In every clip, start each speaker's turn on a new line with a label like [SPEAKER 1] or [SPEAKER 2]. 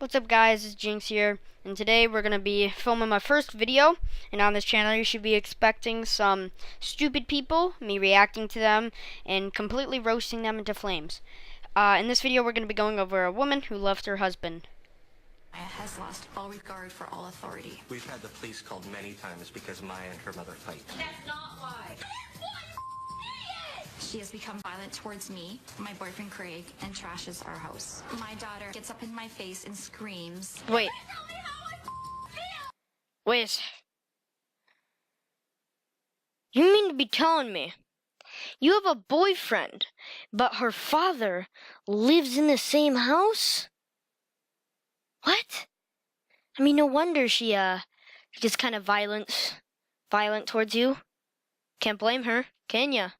[SPEAKER 1] What's up guys, it's Jinx here, and today we're going to be filming my first video, and on this channel you should be expecting some stupid people, me reacting to them, and completely roasting them into flames. In this video we're going to be going over a woman who left her husband.
[SPEAKER 2] Maya has lost all regard for all authority.
[SPEAKER 3] We've had the police called many times because Maya and her mother fight.
[SPEAKER 2] That's not why. She has become violent towards me, my boyfriend Craig, and trashes our house. My daughter gets up in my face and screams.
[SPEAKER 1] Wait. You mean to be telling me you have a boyfriend, but her father lives in the same house? What? I mean, no wonder she gets kind of violent towards you. Can't blame her, can ya?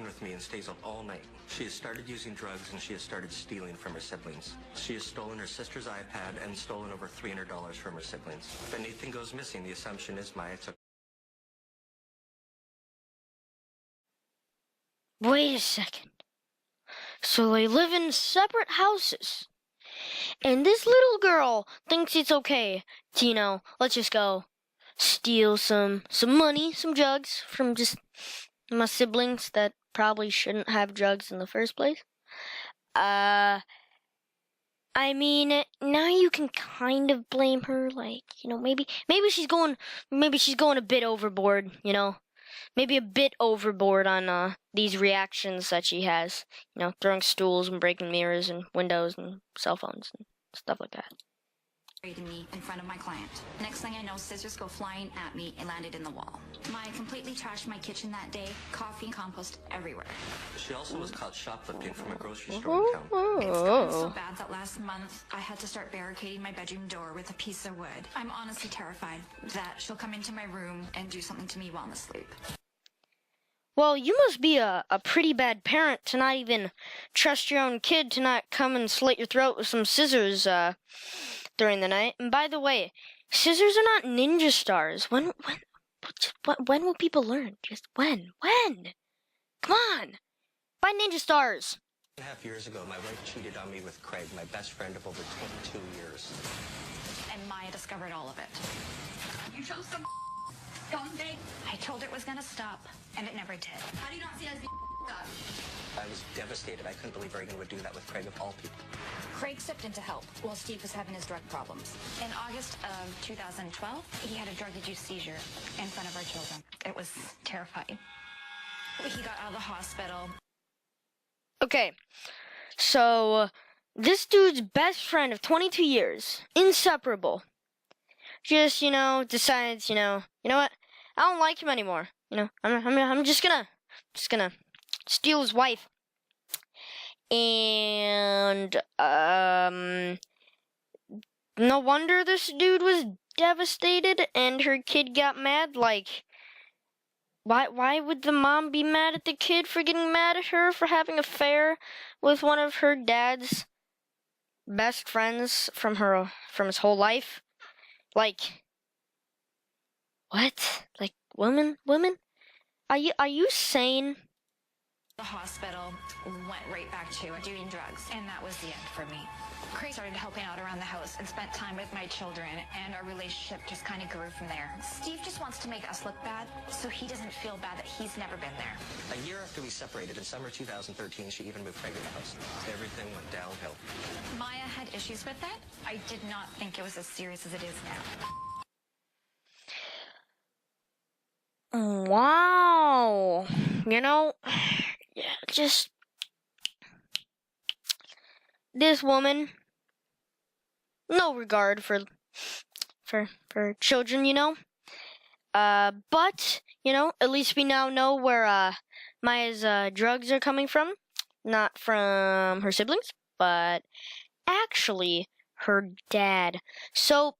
[SPEAKER 3] With me and stays up all night. She has started using drugs and she has started stealing from her siblings. She has stolen her sister's iPad and stolen over $300 from her siblings. If anything goes missing, the assumption is Maya took.
[SPEAKER 1] Wait a second. So they live in separate houses. And this little girl thinks it's okay to, let's just go steal some money, some drugs from just my siblings that probably shouldn't have drugs in the first place. I mean, now you can kind of blame her, like, maybe she's going a bit overboard, maybe a bit overboard on these reactions that she has, throwing stools and breaking mirrors and windows and cell phones and stuff like that.
[SPEAKER 2] To me in front of my client. Next thing I know, scissors go flying at me and landed in the wall. Maya completely trashed my kitchen that day. Coffee and compost everywhere.
[SPEAKER 3] She also was caught shoplifting from a grocery store in town.
[SPEAKER 2] It's gotten so bad that last month I had to start barricading my bedroom door with a piece of wood. I'm honestly terrified that she'll come into my room and do something to me while I'm asleep.
[SPEAKER 1] Well, you must be a pretty bad parent to not even trust your own kid to not come and slit your throat with some scissors during the night. And by the way, scissors are not ninja stars. When will people learn? Just when? Come on! Buy ninja stars!
[SPEAKER 3] 2.5 years ago, my wife cheated on me with Craig, my best friend of over 22 years.
[SPEAKER 2] And Maya discovered all of it.
[SPEAKER 4] You chose some scumbag.
[SPEAKER 2] I told her it was gonna stop, and it never did.
[SPEAKER 4] How do you not see us being up?
[SPEAKER 3] I was devastated. I couldn't believe Reagan would do that with Craig of all people.
[SPEAKER 2] Craig stepped in to help while Steve was having his drug problems. In August of 2012, he had a drug-induced seizure in front of our children. It was terrifying. He got out of the hospital.
[SPEAKER 1] Okay, so this dude's best friend of 22 years, inseparable, just, decides, you know what, I don't like him anymore. I'm just gonna steal his wife. And, no wonder this dude was devastated and her kid got mad. Like, why would the mom be mad at the kid for getting mad at her for having an affair with one of her dad's best friends from his whole life? Like, what? Like, women? Are you sane?
[SPEAKER 2] The hospital went right back to doing drugs, and that was the end for me. Craig started helping out around the house and spent time with my children, and our relationship just kind of grew from there. Steve just wants to make us look bad, so he doesn't feel bad that he's never been there.
[SPEAKER 3] A year after we separated, in summer 2013, she even ed Craig in the house. Everything went downhill.
[SPEAKER 2] Maya had issues with that. I did not think it was as serious as it is now.
[SPEAKER 1] Wow. Yeah, just this woman, no regard for children, but at least we now know where Maya's drugs are coming from, not from her siblings, but actually her dad. So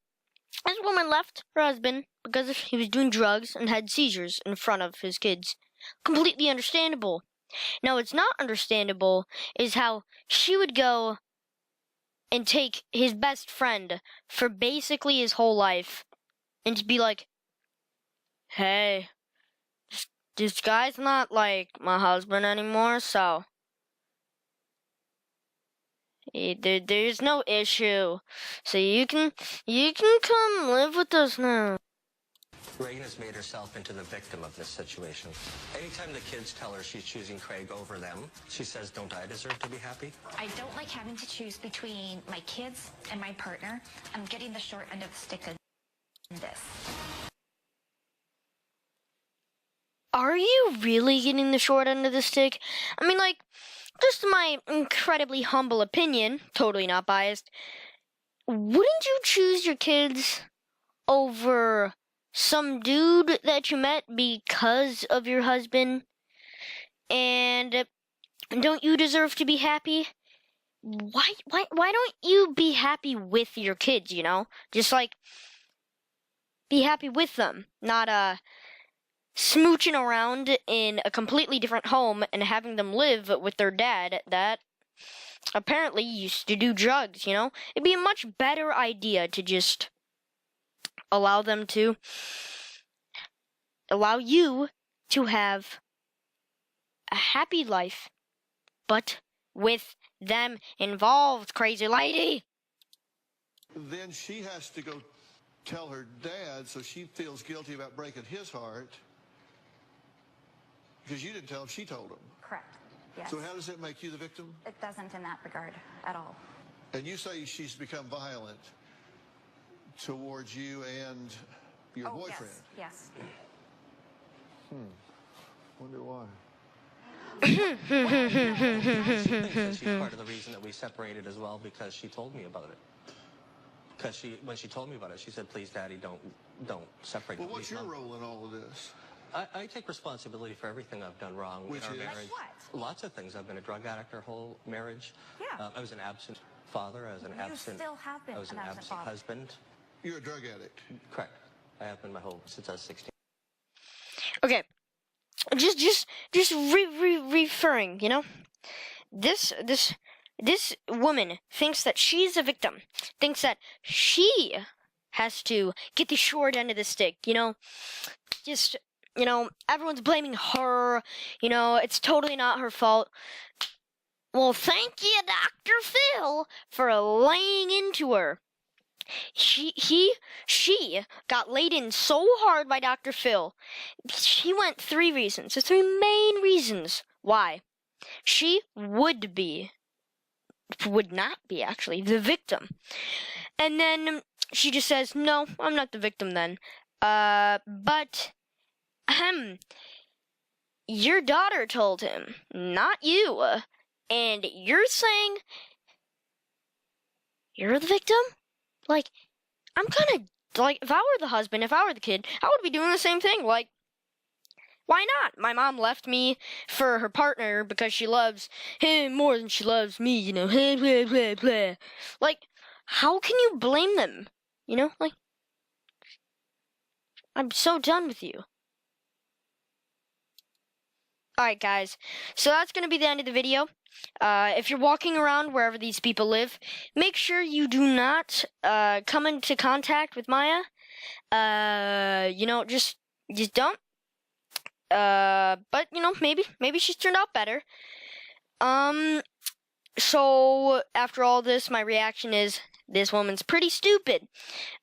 [SPEAKER 1] this woman left her husband because he was doing drugs and had seizures in front of his kids. Completely understandable. Now, what's not understandable is how she would go and take his best friend for basically his whole life and to be like, hey, this guy's not like my husband anymore, so There's no issue. So you can come live with us now.
[SPEAKER 3] Reagan has made herself into the victim of this situation. Anytime the kids tell her she's choosing Craig over them, she says, "Don't I deserve to be happy?"
[SPEAKER 2] I don't like having to choose between my kids and my partner. I'm getting the short end of the stick in this.
[SPEAKER 1] Are you really getting the short end of the stick? I mean, like, just my incredibly humble opinion, totally not biased, wouldn't you choose your kids over some dude that you met because of your husband? And don't you deserve to be happy? Why don't you be happy with your kids, you know? Just, like, be happy with them, not, smooching around in a completely different home and having them live with their dad that apparently used to do drugs, you know? It'd be a much better idea to just allow you to have a happy life, but with them involved, crazy lady.
[SPEAKER 5] Then she has to go tell her dad, so she feels guilty about breaking his heart. Because you didn't tell him, she told him.
[SPEAKER 2] Correct. Yes.
[SPEAKER 5] So how does it make you the victim?
[SPEAKER 2] It doesn't in that regard at all.
[SPEAKER 5] And you say she's become violent towards you and your boyfriend.
[SPEAKER 2] Yes.
[SPEAKER 5] Wonder why.
[SPEAKER 3] She thinks that she's part of the reason that we separated as well, because she told me about it. Because when she told me about it, she said, "Please, Daddy, don't separate."
[SPEAKER 5] Well, what's your role in all of this?
[SPEAKER 3] I take responsibility for everything I've done wrong
[SPEAKER 5] Which
[SPEAKER 3] in our
[SPEAKER 5] is?
[SPEAKER 3] marriage.
[SPEAKER 2] Like what?
[SPEAKER 3] Lots of things. I've been a drug addict our whole marriage.
[SPEAKER 2] Yeah.
[SPEAKER 3] I was an absent father. I was an absent.
[SPEAKER 2] still have been
[SPEAKER 3] I was an
[SPEAKER 2] an absent
[SPEAKER 3] absent
[SPEAKER 2] father.
[SPEAKER 3] husband.
[SPEAKER 5] You're a drug addict.
[SPEAKER 3] Correct. I have been since I was 16.
[SPEAKER 1] Okay, just referring, you know, this woman thinks that she's a victim, thinks that she has to get the short end of the stick, you know, just, you know, everyone's blaming her, you know, it's totally not her fault. Well, thank you, Dr. Phil, for laying into her. She got laid in so hard by Dr. Phil. She went the three main reasons why she would not be actually the victim. And then she just says, "No, I'm not the victim then." But your daughter told him, not you. And you're saying you're the victim? Like, I'm kind of, like, if I were the husband, if I were the kid, I would be doing the same thing. Like, why not? My mom left me for her partner because she loves him more than she loves me, you know. Like, how can you blame them? You know, like, I'm so done with you. Alright, guys, so that's going to be the end of the video. If you're walking around wherever these people live, make sure you do not come into contact with Maya. You know, just don't. But, you know, maybe she's turned out better. So, after all this, my reaction is, this woman's pretty stupid.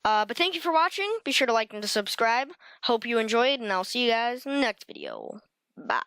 [SPEAKER 1] But thank you for watching. Be sure to like and to subscribe. Hope you enjoyed, and I'll see you guys in the next video. Bye.